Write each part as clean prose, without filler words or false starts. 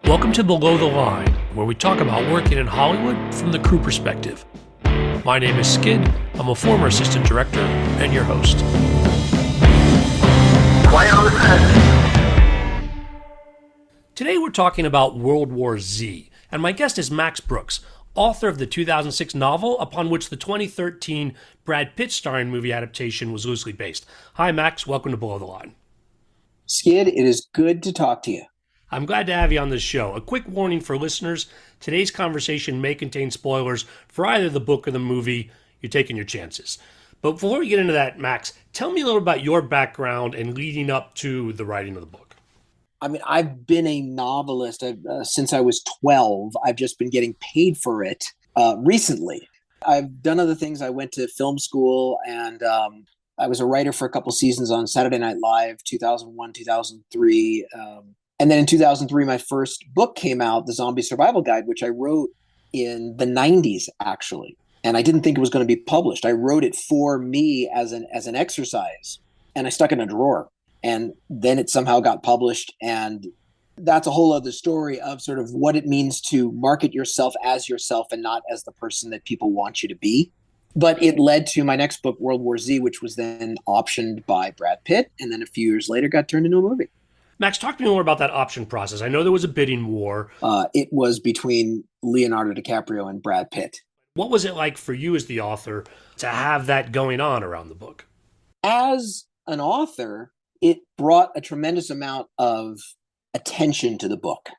Welcome to Below the Line, where we talk about working in Hollywood from the crew perspective. My name is Skid. I'm a former assistant director and your host. Quiet on the set. Today we're talking about World War Z, and my guest is Max Brooks, author of the 2006 novel upon which the 2013 Brad Pitt starring movie adaptation was loosely based. Hi Max, welcome to Below the Line. Skid, it is good to talk to you. I'm glad to have you on this show. A quick warning for listeners, today's conversation may contain spoilers for either the book or the movie. You're taking your chances. But before we get into that, Max, tell me a little about your background and leading up to the writing of the book. I mean, I've been a novelist since I was 12. I've just been getting paid for it recently. I've done other things. I went to film school and I was a writer for a couple seasons on Saturday Night Live, 2001, 2003. And then in 2003, my first book came out, The Zombie Survival Guide, which I wrote in the 90s, actually. And I didn't think it was going to be published. I wrote it for me as an exercise, and I stuck it in a drawer. And then it somehow got published. And that's a whole other story of sort of what it means to market yourself and not as the person that people want you to be. But it led to my next book, World War Z, which was then optioned by Brad Pitt. And then a few years later got turned into a movie. Max, talk to me more about that option process. I know there was a bidding war. It was between Leonardo DiCaprio and Brad Pitt. What was it like for you as the author to have that going on around the book? As an author, it brought a tremendous amount of attention to the book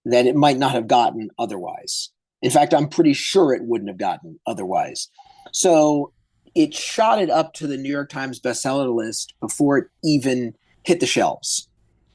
that it might not have gotten otherwise. In fact, I'm pretty sure it wouldn't have gotten otherwise. So it shot it up to the New York Times bestseller list before it even hit the shelves.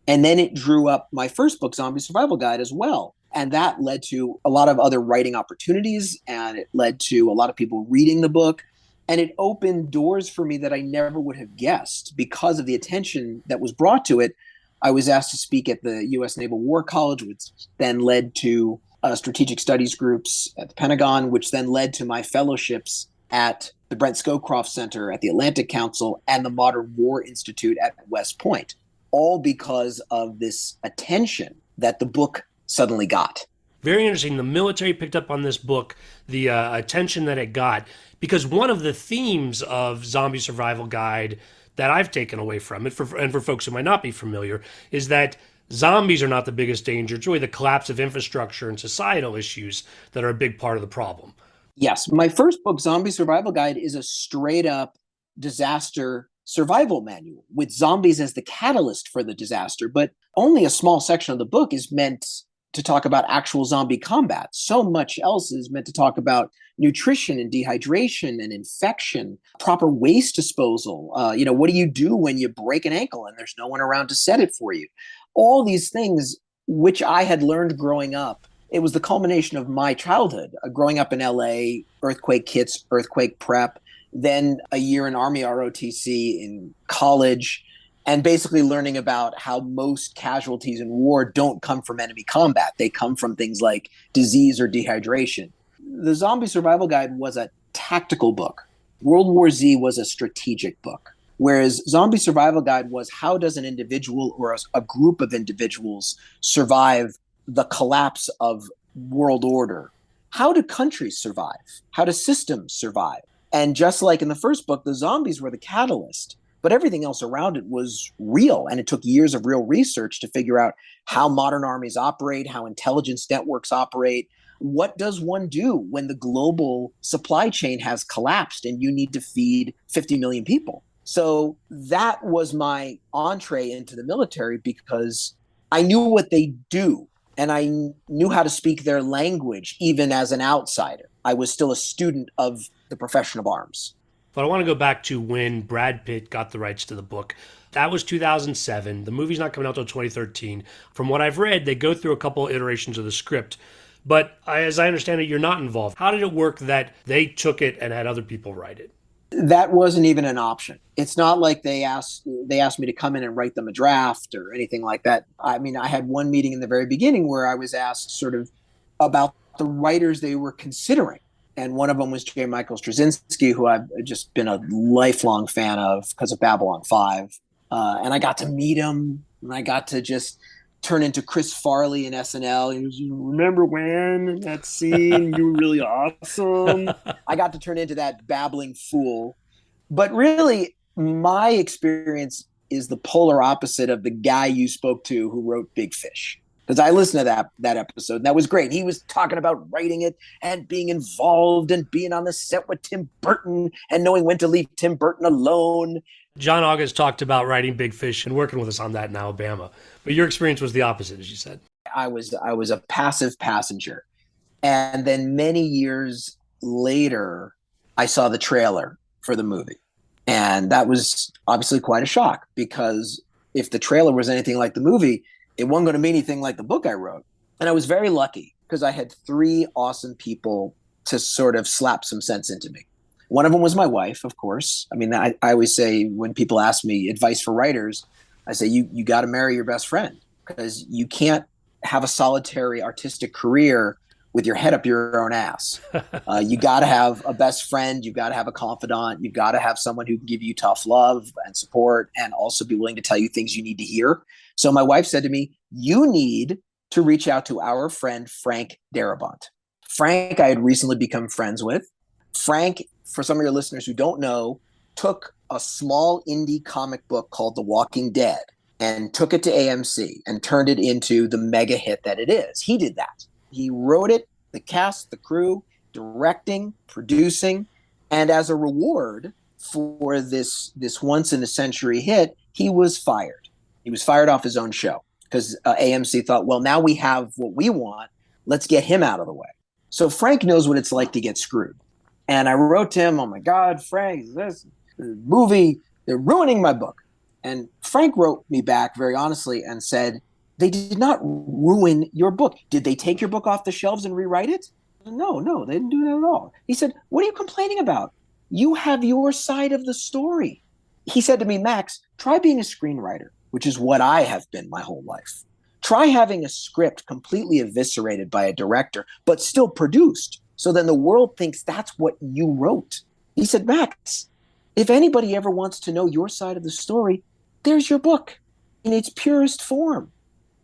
And then it drew up my first book, Zombie Survival Guide, as well. And that led to a lot of other writing opportunities, and it led to a lot of people reading the book. And it opened doors for me that I never would have guessed because of the attention that was brought to it. I was asked to speak at the U.S. Naval War College, which then led to strategic studies groups at the Pentagon, which then led to my fellowships at the Brent Scowcroft Center at the Atlantic Council and the Modern War Institute at West Point. All because of this attention that the book suddenly got. Very interesting. The military picked up on this book, the attention that it got, because one of the themes of Zombie Survival Guide that I've taken away from it, and for folks who might not be familiar, is that zombies are not the biggest danger. It's really the collapse of infrastructure and societal issues that are a big part of the problem. Yes. My first book, Zombie Survival Guide, is a straight up disaster survival manual with zombies as the catalyst for the disaster, but only a small section of the book is meant to talk about actual zombie combat. So much else is meant to talk about nutrition and dehydration and infection, proper waste disposal. What do you do when you break an ankle and there's no one around to set it for you? All these things which I had learned growing up. It was the culmination of my childhood, growing up in LA, earthquake kits, earthquake prep, then a year in Army ROTC in college, and basically learning about how most casualties in war don't come from enemy combat. They come from things like disease or dehydration. The Zombie Survival Guide was a tactical book. World War Z was a strategic book. Whereas Zombie Survival Guide was how does an individual or a group of individuals survive the collapse of world order? How do countries survive? How do systems survive? And just like in the first book, the zombies were the catalyst, but everything else around it was real. And it took years of real research to figure out how modern armies operate, how intelligence networks operate. What does one do when the global supply chain has collapsed and you need to feed 50 million people? So that was my entree into the military because I knew what they do and I knew how to speak their language, even as an outsider. I was still a student of the profession of arms. But I want to go back to when Brad Pitt got the rights to the book. That was 2007. The movie's not coming out until 2013. From what I've read, they go through a couple iterations of the script. But as I understand it, you're not involved. How did it work that they took it and had other people write it? That wasn't even an option. It's not like they asked me to come in and write them a draft or anything like that. I mean, I had one meeting in the very beginning where I was asked sort of about the writers they were considering. And one of them was J. Michael Straczynski, who I've just been a lifelong fan of because of Babylon 5. And I got to meet him and I got to just turn into Chris Farley in SNL. He was, remember when that scene? You were really awesome. I got to turn into that babbling fool. But really, my experience is the polar opposite of the guy you spoke to who wrote Big Fish. Because I listened to that episode, and that was great. He was talking about writing it and being involved and being on the set with Tim Burton and knowing when to leave Tim Burton alone. John August talked about writing Big Fish and working with us on that in Alabama. But your experience was the opposite, as you said. I was a passive passenger. And then many years later, I saw the trailer for the movie. And that was obviously quite a shock, because if the trailer was anything like the movie, it wasn't going to be anything like the book I wrote. And I was very lucky because I had 3 awesome people to sort of slap some sense into me. One of them was my wife, of course. I mean, I always say when people ask me advice for writers, I say, you got to marry your best friend, because you can't have a solitary artistic career with your head up your own ass. You got to have a best friend. You've got to have a confidant. You've got to have someone who can give you tough love and support and also be willing to tell you things you need to hear. So my wife said to me, you need to reach out to our friend, Frank Darabont. Frank, I had recently become friends with. Frank, for some of your listeners who don't know, took a small indie comic book called The Walking Dead and took it to AMC and turned it into the mega hit that it is. He did that. He wrote it, the cast, the crew, directing, producing, and as a reward for this once in a century hit, he was fired. He was fired off his own show because AMC thought, well, now we have what we want. Let's get him out of the way. So Frank knows what it's like to get screwed. And I wrote to him, oh my God, Frank, this movie, they're ruining my book. And Frank wrote me back very honestly and said, they did not ruin your book. Did they take your book off the shelves and rewrite it? No, they didn't do that at all. He said, what are you complaining about? You have your side of the story. He said to me, Max, try being a screenwriter, which is what I have been my whole life. Try having a script completely eviscerated by a director, but still produced. So then the world thinks that's what you wrote. He said, Max, if anybody ever wants to know your side of the story, there's your book in its purest form.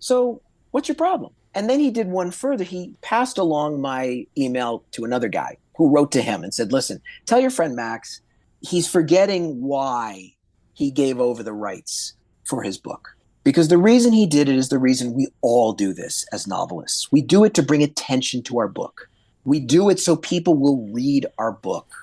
So what's your problem? And then he did one further. He passed along my email to another guy who wrote to him and said, listen, tell your friend Max, he's forgetting why he gave over the rights for his book. Because the reason he did it is the reason we all do this as novelists. We do it to bring attention to our book. We do it so people will read our book.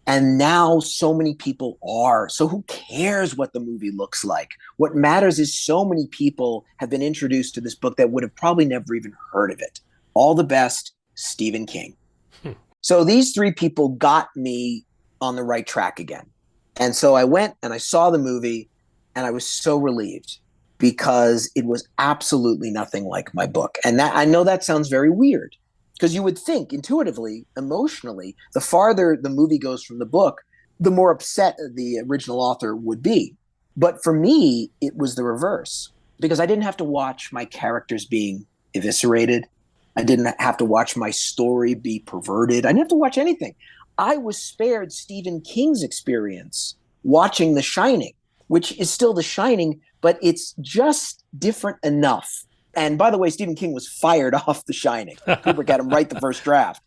And now so many people are. So who cares what the movie looks like? What matters is so many people have been introduced to this book that would have probably never even heard of it. All the best, Stephen King. So these 3 people got me on the right track again. And so I went and I saw the movie and I was so relieved because it was absolutely nothing like my book. And that, I know that sounds very weird, because you would think intuitively, emotionally, the farther the movie goes from the book, the more upset the original author would be. But for me, it was the reverse, because I didn't have to watch my characters being eviscerated. I didn't have to watch my story be perverted. I didn't have to watch anything. I was spared Stephen King's experience watching The Shining, which is still The Shining, but it's just different enough. And by the way, Stephen King was fired off The Shining. Kubrick had him write the first draft.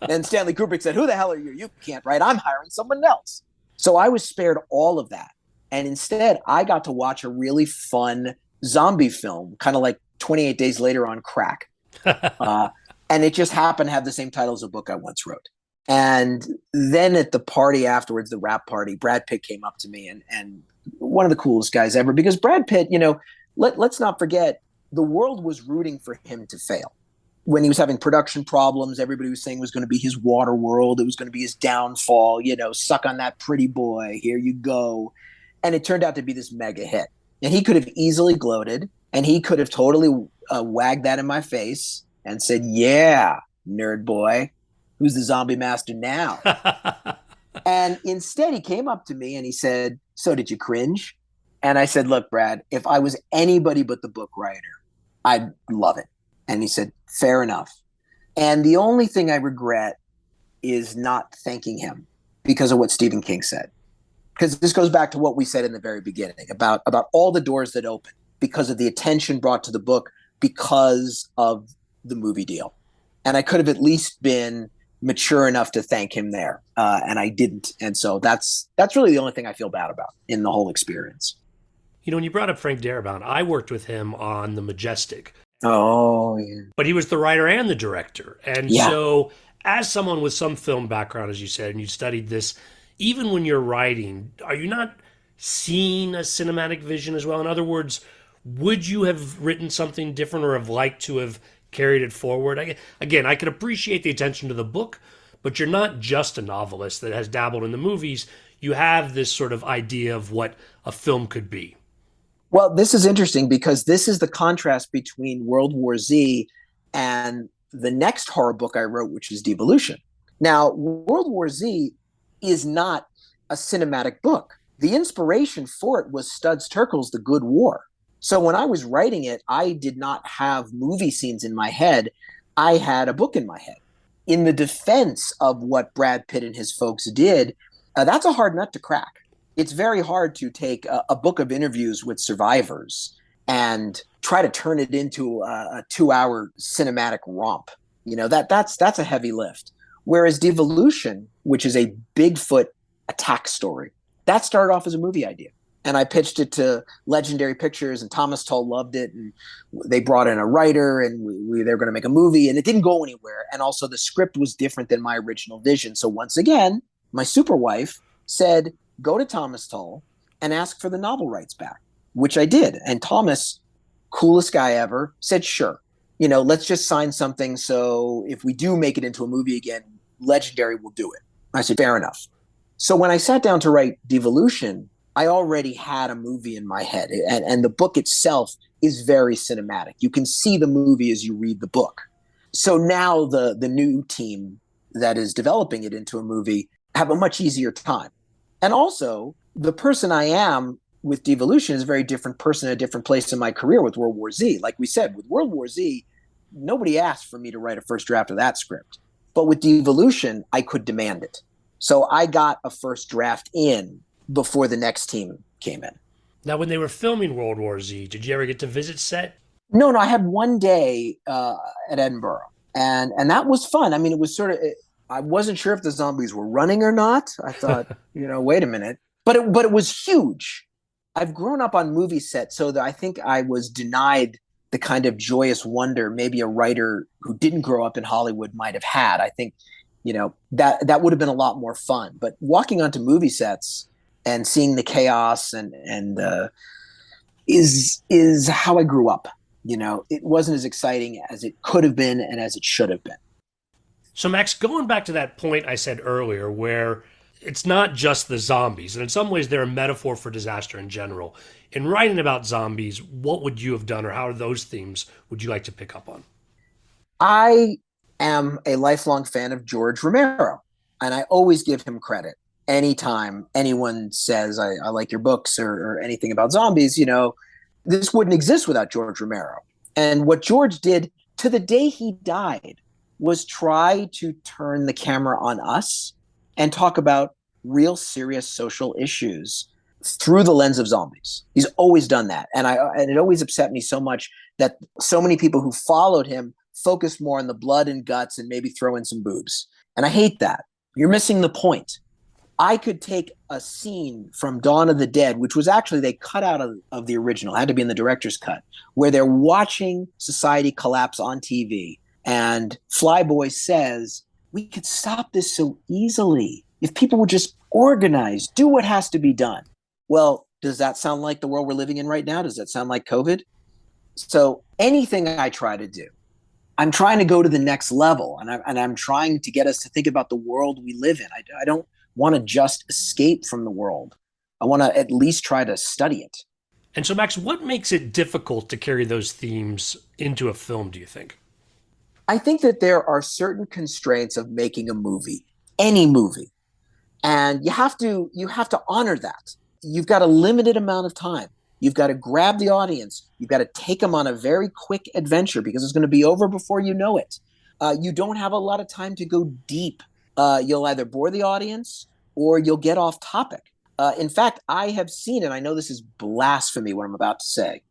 And Stanley Kubrick said, who the hell are you? You can't write. I'm hiring someone else. So I was spared all of that. And instead, I got to watch a really fun zombie film, kind of like 28 Days Later on crack. And it just happened to have the same title as a book I once wrote. And then at the party afterwards, the wrap party, Brad Pitt came up to me, and one of the coolest guys ever, because Brad Pitt, let's not forget, the world was rooting for him to fail. When he was having production problems, everybody was saying it was going to be his water world. It was going to be his downfall, suck on that pretty boy. Here you go. And it turned out to be this mega hit. And he could have easily gloated, and he could have totally wagged that in my face and said, yeah, nerd boy, who's the zombie master now? And instead he came up to me and he said, so did you cringe? And I said, look, Brad, if I was anybody but the book writer, I'd love it. And he said, fair enough. And the only thing I regret is not thanking him because of what Stephen King said. Because this goes back to what we said in the very beginning about all the doors that open because of the attention brought to the book because of the movie deal. And I could have at least been mature enough to thank him there. And I didn't. And so that's really the only thing I feel bad about in the whole experience. You know, when you brought up Frank Darabont, I worked with him on The Majestic, Oh, yeah. but he was the writer and the director. And Yeah. so, as someone with some film background, as you said, and you studied this, even when you're writing, are you not seeing a cinematic vision as well? In other words, would you have written something different or have liked to have carried it forward? Again, I can appreciate the attention to the book, but you're not just a novelist that has dabbled in the movies. You have this sort of idea of what a film could be. Well, this is interesting because this is the contrast between World War Z and the next horror book I wrote, which is Devolution. Now, World War Z is not a cinematic book. The inspiration for it was Studs Terkel's The Good War. So when I was writing it, I did not have movie scenes in my head. I had a book in my head. In the defense of what Brad Pitt and his folks did, that's a hard nut to crack. It's very hard to take a book of interviews with survivors and try to turn it into a 2-hour cinematic romp. You know, that's a heavy lift. Whereas Devolution, which is a Bigfoot attack story, that started off as a movie idea. And I pitched it to Legendary Pictures, and Thomas Tull loved it. And they brought in a writer, and they were going to make a movie, and it didn't go anywhere. And also the script was different than my original vision. So once again, my super wife said, go to Thomas Tull and ask for the novel rights back, which I did. And Thomas, coolest guy ever, said, sure, you know, let's just sign something. So if we do make it into a movie again, Legendary will do it. I said, fair enough. So when I sat down to write Devolution, I already had a movie in my head, and the book itself is very cinematic. You can see the movie as you read the book. So now the new team that is developing it into a movie have a much easier time. And also, the person I am with Devolution is a very different person at a different place in my career with World War Z. Like we said, with World War Z, nobody asked for me to write a first draft of that script. But with Devolution, I could demand it. So I got a first draft in before the next team came in. Now, when they were filming World War Z, did you ever get to visit set? No, I had one day at Edinburgh, and that was fun. I mean, it was sort of, I wasn't sure if the zombies were running or not. I thought, wait a minute. But it was huge. I've grown up on movie sets, so that I think I was denied the kind of joyous wonder maybe a writer who didn't grow up in Hollywood might have had. I think, that would have been a lot more fun. But walking onto movie sets and seeing the chaos and is how I grew up. It wasn't as exciting as it could have been and as it should have been. So, Max, going back to that point I said earlier, where it's not just the zombies, and in some ways they're a metaphor for disaster in general. In writing about zombies, what would you have done, or how are those themes would you like to pick up on? I am a lifelong fan of George Romero, and I always give him credit. Anytime anyone says, I like your books or anything about zombies, this wouldn't exist without George Romero. And what George did to the day he died was try to turn the camera on us and talk about real serious social issues through the lens of zombies. He's always done that. And it always upset me so much that so many people who followed him focused more on the blood and guts and maybe throw in some boobs. And I hate that. You're missing the point. I could take a scene from Dawn of the Dead, which was actually they cut out of the original, it had to be in the director's cut, where they're watching society collapse on TV. And Flyboy says, we could stop this so easily if people would just organize, do what has to be done. Well, does that sound like the world we're living in right now? Does that sound like COVID? So anything I try to do, I'm trying to go to the next level, and I'm trying to get us to think about the world we live in. I don't want to just escape from the world. I want to at least try to study it. And so, Max, what makes it difficult to carry those themes into a film, do you think? I think that there are certain constraints of making a movie, any movie. And you have to honor that. You've got a limited amount of time. You've got to grab the audience. You've got to take them on a very quick adventure because it's going to be over before you know it. You don't have a lot of time to go deep. You'll either bore the audience or you'll get off topic. In fact, I have seen, and I know this is blasphemy what I'm about to say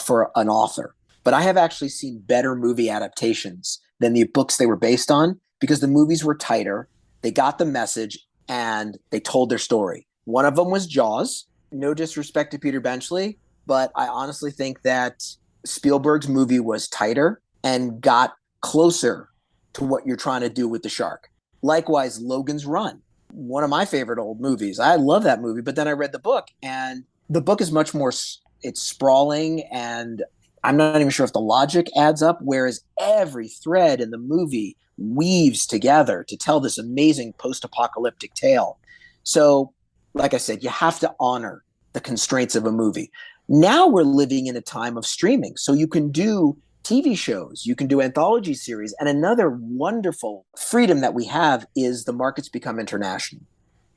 for an author, But I have actually seen better movie adaptations than the books they were based on because the movies were tighter, they got the message, and they told their story. One of them was Jaws. No disrespect to Peter Benchley, but I honestly think that Spielberg's movie was tighter and got closer to what you're trying to do with the shark. Likewise, Logan's Run, one of my favorite old movies. I love that movie, but then I read the book, and the book is much more, it's sprawling, and I'm not even sure if the logic adds up, whereas every thread in the movie weaves together to tell this amazing post-apocalyptic tale. So, like I said, you have to honor the constraints of a movie. Now we're living in a time of streaming, so you can do TV shows, you can do anthology series, and another wonderful freedom that we have is the markets become international.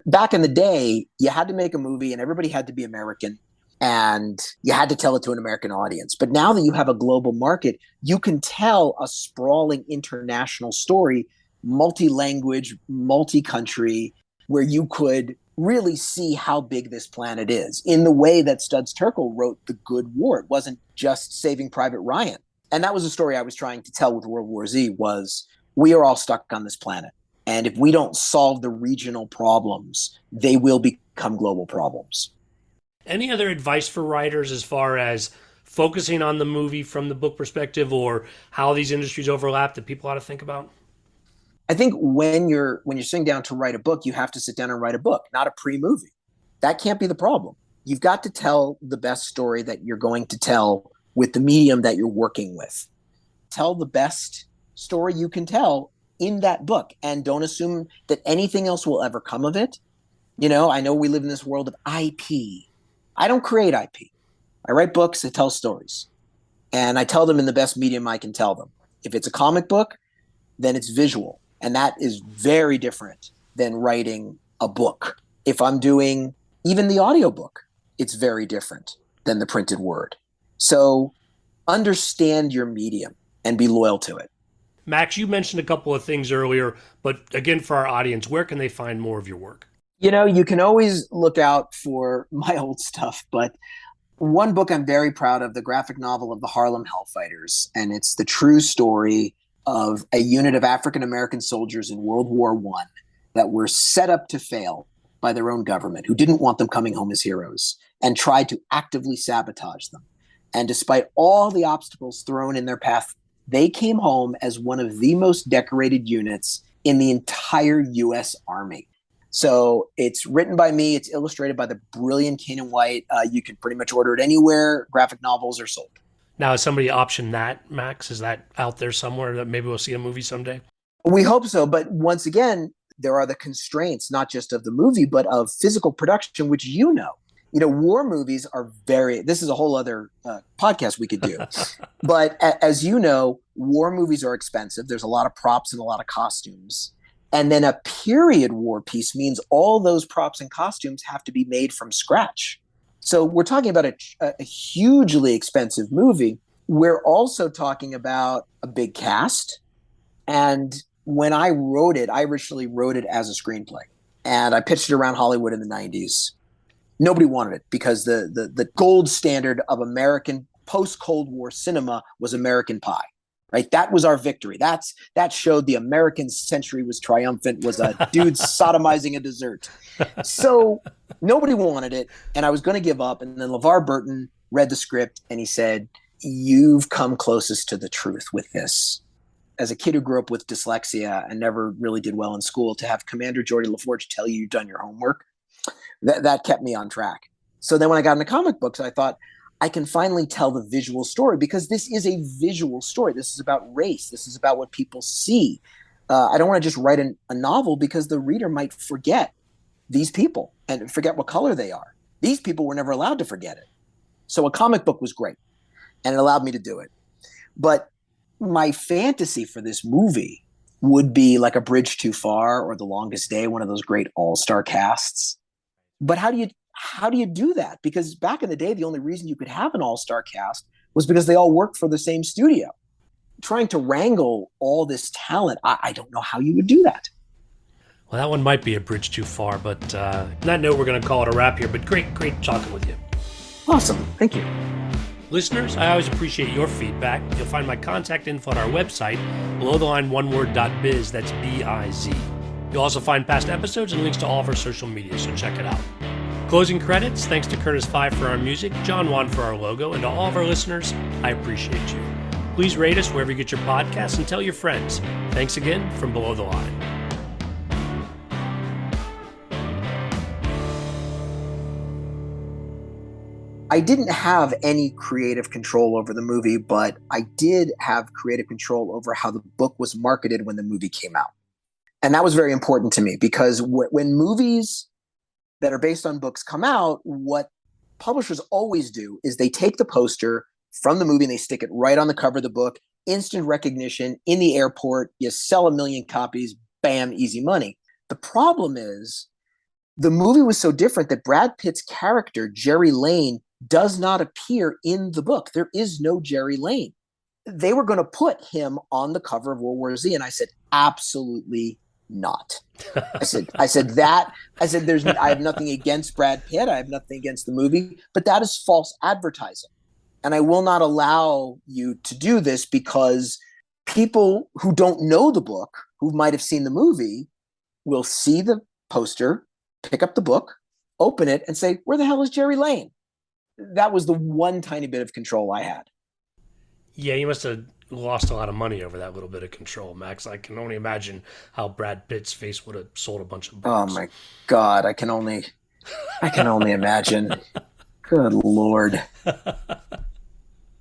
Back in the day, you had to make a movie and everybody had to be American and you had to tell it to an American audience. But now that you have a global market, you can tell a sprawling international story, multi-language, multi-country, where you could really see how big this planet is in the way that Studs Terkel wrote The Good War. It wasn't just Saving Private Ryan. And that was the story I was trying to tell with World War Z was we are all stuck on this planet. And if we don't solve the regional problems, they will become global problems. Any other advice for writers as far as focusing on the movie from the book perspective or how these industries overlap that people ought to think about? I think when you're sitting down to write a book, you have to sit down and write a book, not a pre-movie. That can't be the problem. You've got to tell the best story that you're going to tell with the medium that you're working with. Tell the best story you can tell in that book and don't assume that anything else will ever come of it. You know, I know we live in this world of IP. I don't create IP. I write books, I tell stories. And I tell them in the best medium I can tell them. If it's a comic book, then it's visual. And that is very different than writing a book. If I'm doing even the audiobook, it's very different than the printed word. So understand your medium and be loyal to it. Max, you mentioned a couple of things earlier, but again, for our audience, where can they find more of your work? You know, you can always look out for my old stuff, but one book I'm very proud of, the graphic novel of the Harlem Hellfighters, and it's the true story of a unit of African-American soldiers in World War I that were set up to fail by their own government, who didn't want them coming home as heroes and tried to actively sabotage them. And despite all the obstacles thrown in their path, they came home as one of the most decorated units in the entire U.S. Army. So it's written by me. It's illustrated by the brilliant Kenan White. You can pretty much order it anywhere graphic novels are sold. Now, has somebody optioned that, Max? Is that out there somewhere that maybe we'll see a movie someday? We hope so. But once again, there are the constraints, not just of the movie, but of physical production, which you know. You know, war movies are this is a whole other podcast we could do. But as you know, war movies are expensive. There's a lot of props and a lot of costumes. And then a period war piece means all those props and costumes have to be made from scratch. So we're talking about a hugely expensive movie. We're also talking about a big cast. And when I wrote it, I originally wrote it as a screenplay. And I pitched it around Hollywood in the 90s. Nobody wanted it because the gold standard of American post-Cold War cinema was American Pie. Right? That was our victory. That showed the American century was triumphant, was a dude sodomizing a dessert. So nobody wanted it, and I was going to give up. And then LeVar Burton read the script, and he said, "You've come closest to the truth with this." As a kid who grew up with dyslexia and never really did well in school, to have Commander Geordie LaForge tell you you've done your homework, that kept me on track. So then when I got into comic books, I thought, I can finally tell the visual story because this is a visual story. This is about race. This is about what people see. I don't want to just write a novel because the reader might forget these people and forget what color they are. These people were never allowed to forget it. So a comic book was great and it allowed me to do it. But my fantasy for this movie would be like A Bridge Too Far or The Longest Day, one of those great all-star casts. But how do you do that? Because back in the day, the only reason you could have an all-star cast was because they all worked for the same studio. Trying to wrangle all this talent, I don't know how you would do that. Well, that one might be a bridge too far, but on that note, we're going to call it a wrap here. But great talking with you. Awesome. Thank you. Listeners, I always appreciate your feedback. You'll find my contact info on our website, belowtheline1word.biz, that's B-I-Z. You'll also find past episodes and links to all of our social media, so check it out. Closing credits, thanks to Curtis Five for our music, John Wan for our logo, and to all of our listeners, I appreciate you. Please rate us wherever you get your podcasts and tell your friends. Thanks again from Below the Line. I didn't have any creative control over the movie, but I did have creative control over how the book was marketed when the movie came out. And that was very important to me because when movies that are based on books come out, what publishers always do is they take the poster from the movie and they stick it right on the cover of the book, instant recognition in the airport, you sell 1 million copies, bam, easy money. The problem is the movie was so different that Brad Pitt's character, Jerry Lane, does not appear in the book. There is no Jerry Lane. They were going to put him on the cover of World War Z. And I said, absolutely not. I said, I have nothing against Brad Pitt. I have nothing against the movie, but that is false advertising. And I will not allow you to do this because people who don't know the book, who might have seen the movie, will see the poster, pick up the book, open it, and say, where the hell is Jerry Lane? That was the one tiny bit of control I had. Yeah, you must have lost a lot of money over that little bit of control, Max. I can only imagine how Brad Pitt's face would have sold a bunch of books. Oh my God, I can only imagine. Good Lord.